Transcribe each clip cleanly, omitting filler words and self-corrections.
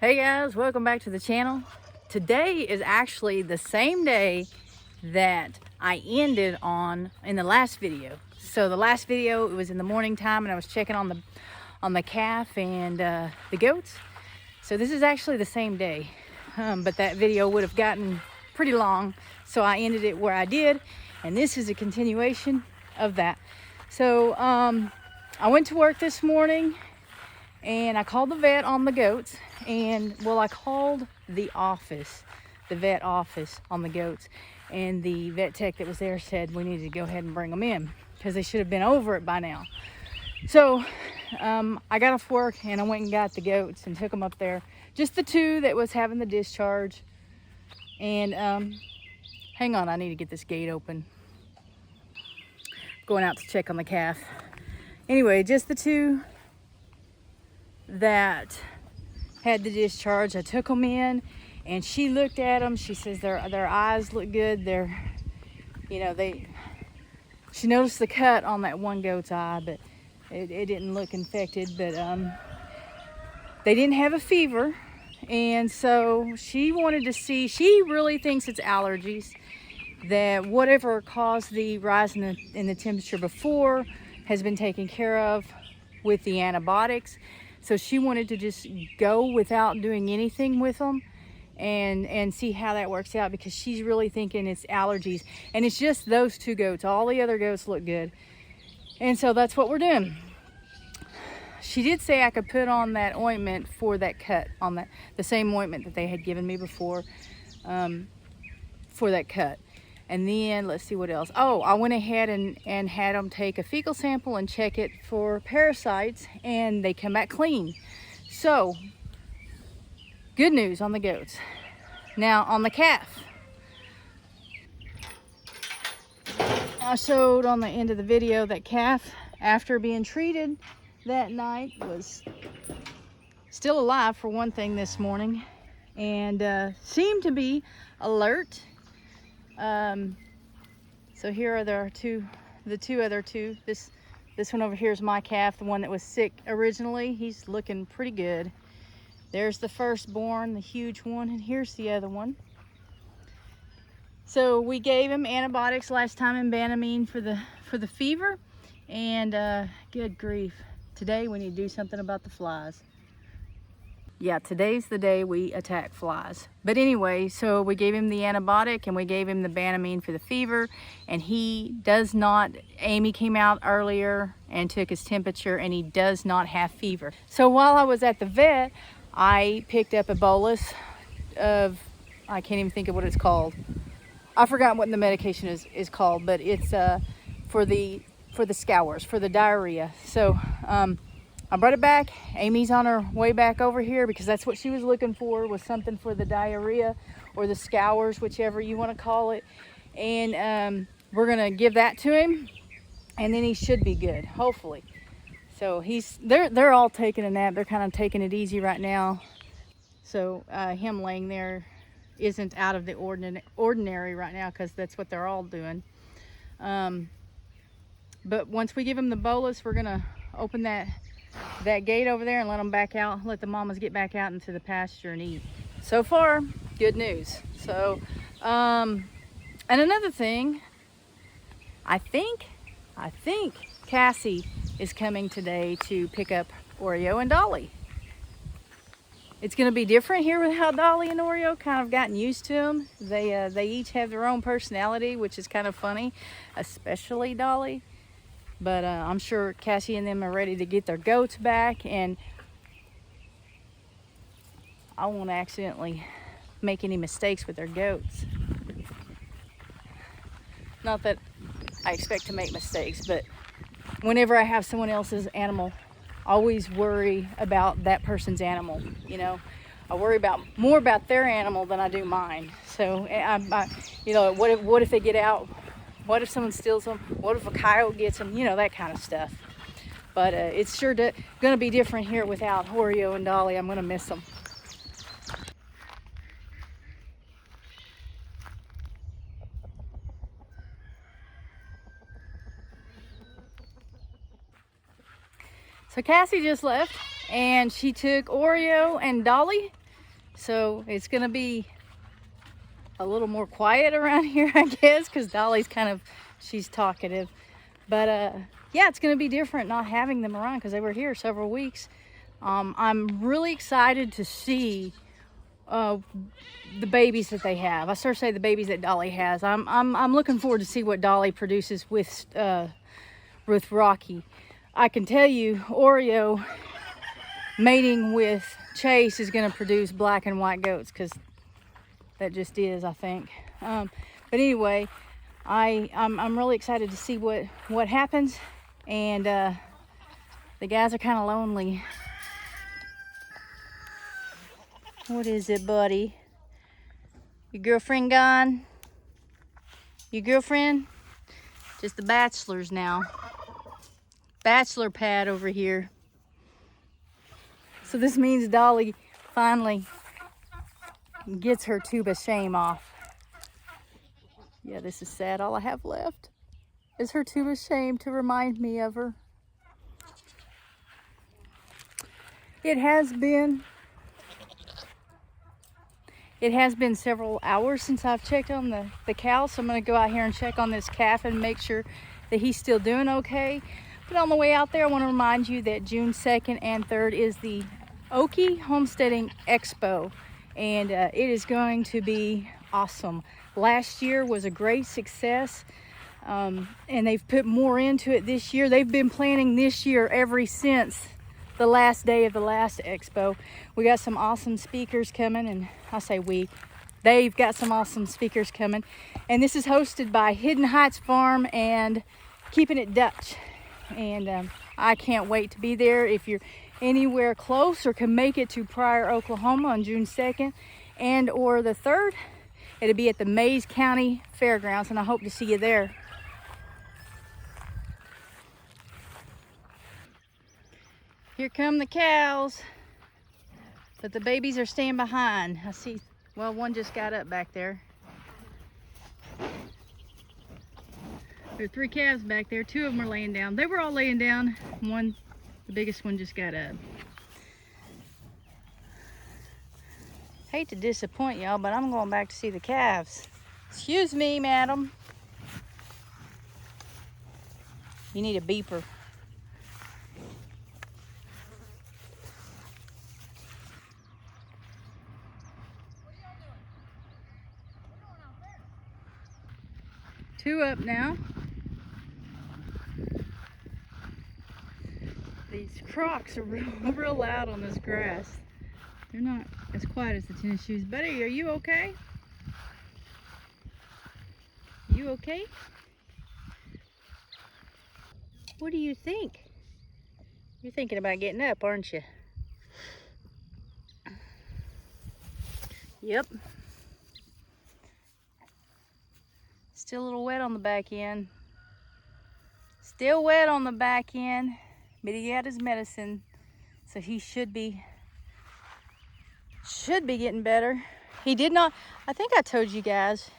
Hey guys, welcome back to the channel. Today is actually the same day that I ended on in the last video. So the last video, it was in the morning time and I was checking on the calf and the goats. So this is actually the same day, but that video would have gotten pretty long. So I ended it where I did, and this is a continuation of that. So I went to work this morning and I called the vet on the goats, and well, I called the office, the vet office on the goats, and the vet tech that was there said we needed to go ahead and bring them in because they should have been over it by now. So I got off work and I went and got the goats and took them up there, just the two that was having the discharge. And hang on, I need to get this gate open. Going out to check on the calf. Anyway, just the two that had the discharge. I took them in and she looked at them. She says their eyes look good. They're, you know, she noticed the cut on that one goat's eye, but it didn't look infected. But they didn't have a fever, and so she wanted to see, she really thinks it's allergies, that whatever caused the rise in the temperature before has been taken care of with the antibiotics. So she wanted to just go without doing anything with them and see how that works out, because she's really thinking it's allergies. And it's just those two goats. All the other goats look good. And so that's what we're doing. She did say I could put on that ointment for that cut, on that, the same ointment that they had given me before, for that cut. And then let's see what else. Oh, I went ahead and had them take a fecal sample and check it for parasites, and they come back clean. So good news on the goats. Now on the calf, I showed on the end of the video that calf, after being treated that night, was still alive for one thing this morning, and seemed to be alert. So here are the two other two. This one over here is my calf, the one that was sick originally. He's looking pretty good. There's the firstborn, the huge one, and here's the other one. So we gave him antibiotics last time in Banamine for the fever, and good grief, today we need to do something about the flies. Yeah, today's the day we attack flies. But anyway, so we gave him the antibiotic and we gave him the Banamine for the fever, and he does not, Amy came out earlier and took his temperature, and he does not have fever. So while I was at the vet, I picked up a bolus of, I can't even think of what it's called. I forgot what the medication is called, but it's for the scours, for the diarrhea. So I brought it back. Amy's on her way back over here because that's what she was looking for, was something for the diarrhea or the scours, whichever you want to call it. And we're gonna give that to him, and then he should be good, hopefully. So they're all taking a nap. They're kind of taking it easy right now. So him laying there isn't out of the ordinary right now, because that's what they're all doing. But once we give him the bolus, we're gonna open that gate over there and let them back out, let the mamas get back out into the pasture and eat. So far, good news. So and another thing, I think Cassie is coming today to pick up Oreo and Dolly. It's going to be different here with how Dolly and Oreo kind of gotten used to them. They each have their own personality, which is kind of funny, especially Dolly. But I'm sure Cassie and them are ready to get their goats back, and I won't accidentally make any mistakes with their goats. Not that I expect to make mistakes, but whenever I have someone else's animal, I always worry about that person's animal. You know, I worry more about their animal than I do mine. So I you know, what if they get out? What if someone steals them? What if a coyote gets them? You know, that kind of stuff. But it's sure going to be different here without Oreo and Dolly. I'm going to miss them. So Cassie just left, and she took Oreo and Dolly So it's gonna be a little more quiet around here, I guess, because Dolly's she's talkative. But yeah, it's gonna be different not having them around because they were here several weeks. I'm really excited to see the babies that they have. I sort of say the babies that Dolly has. I'm looking forward to see what Dolly produces with Rocky. I can tell you, Oreo mating with Chase is going to produce black and white goats, because that just is, I think. But anyway, I'm really excited to see what happens, and the guys are kind of lonely. What is it, buddy? Your girlfriend gone? Your girlfriend? Just the bachelors now. Bachelor pad over here. So this means Dolly finally gets her tube of shame off. Yeah, this is sad. All I have left is her tube of shame to remind me of her. It has been several hours since I've checked on the cow, so I'm going to go out here and check on this calf and make sure that he's still doing okay. But on the way out there, I want to remind you that June 2nd and 3rd is the Okie Homesteading Expo, and it is going to be awesome. Last year was a great success, and they've put more into it this year. They've been planning this year ever since the last day of the last expo. We got some awesome speakers coming, and I say they've got some awesome speakers coming, and this is hosted by Hidden Heights Farm and Keeping It Dutch, and I can't wait to be there. If you're anywhere close or can make it to Pryor, Oklahoma on June 2nd and or the 3rd, it'll be at the Mays County Fairgrounds, and I hope to see you there. Here come the cows, but the babies are staying behind. I see, well, one just got up back there. There are 3 calves back there. 2 of them are laying down. They were all laying down. The biggest one just got up. Hate to disappoint y'all, but I'm going back to see the calves. Excuse me, madam. You need a beeper. Two up now. These crocs are real loud on this grass. They're not as quiet as the tennis shoes. Buddy, are you okay? You okay? What do you think? You're thinking about getting up, aren't you? Yep. Still a little wet on the back end. Still wet on the back end, but he got his medicine, so he should be getting better. He did not, I think I told you guys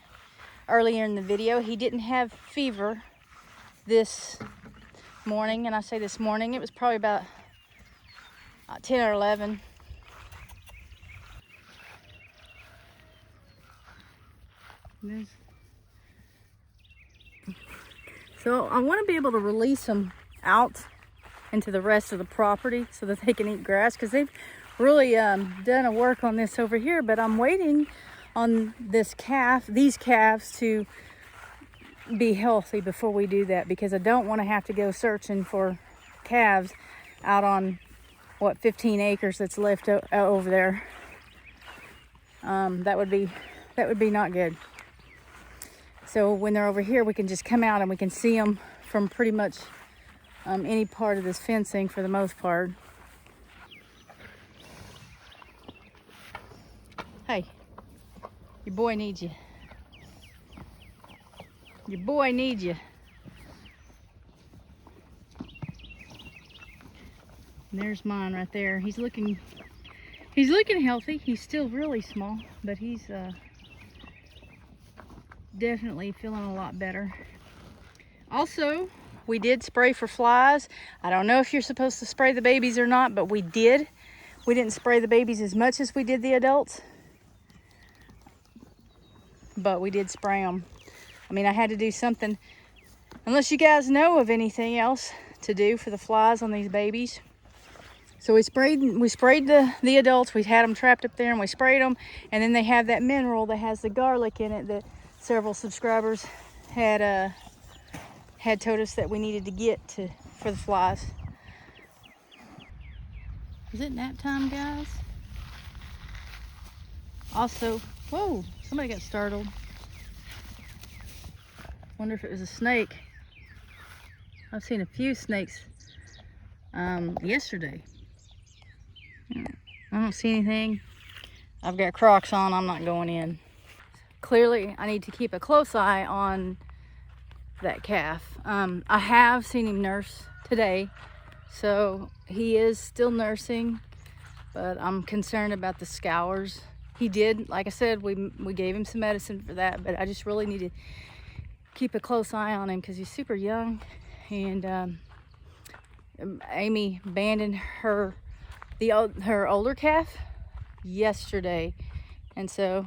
earlier in the video, he didn't have fever this morning, and I say this morning, it was probably about 10 or 11. So I want to be able to release them out into the rest of the property so that they can eat grass, because they've really done a work on this over here, but I'm waiting on these calves to be healthy before we do that, because I don't want to have to go searching for calves out on 15 acres that's left over there. That would be not good. So when they're over here, we can just come out and we can see them from pretty much any part of this fencing for the most part. Hey, your boy needs you. Your boy needs you. And there's mine right there. He's looking healthy. He's still really small, but he's definitely feeling a lot better. Also, we did spray for flies. I don't know if you're supposed to spray the babies or not, but we did. We didn't spray the babies as much as we did the adults, but we did spray them. I mean, I had to do something, unless you guys know of anything else to do for the flies on these babies. So we sprayed the adults. We had them trapped up there and we sprayed them. And then they have that mineral that has the garlic in it that several subscribers had told us that we needed to get for the flies. Is it nap time, guys? Also, whoa, somebody got startled. Wonder if it was a snake. I've seen a few snakes yesterday. I don't see anything. I've got Crocs on, I'm not going in. Clearly, I need to keep a close eye on that calf. I have seen him nurse today, so he is still nursing, but I'm concerned about the scours. He did, like I said, we gave him some medicine for that, but I just really need to keep a close eye on him because he's super young. And Amy abandoned her older calf yesterday, and so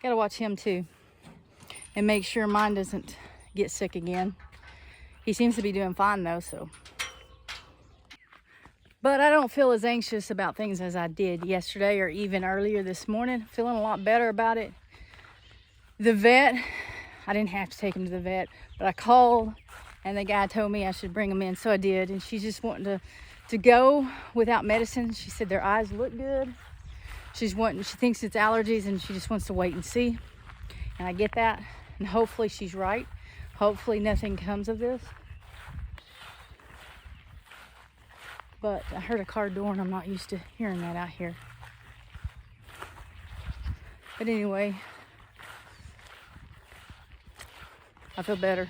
gotta watch him too and make sure mine doesn't get sick again. He seems to be doing fine though, so. But I don't feel as anxious about things as I did yesterday or even earlier this morning. Feeling a lot better about it. The vet, I didn't have to take him to the vet, but I called and the guy told me I should bring him in, so I did. And she's just wanting to go without medicine. She said their eyes look good. She thinks it's allergies and she just wants to wait and see. And I get that. And hopefully she's right. Hopefully nothing comes of this. But I heard a car door and I'm not used to hearing that out here. But anyway, I feel better.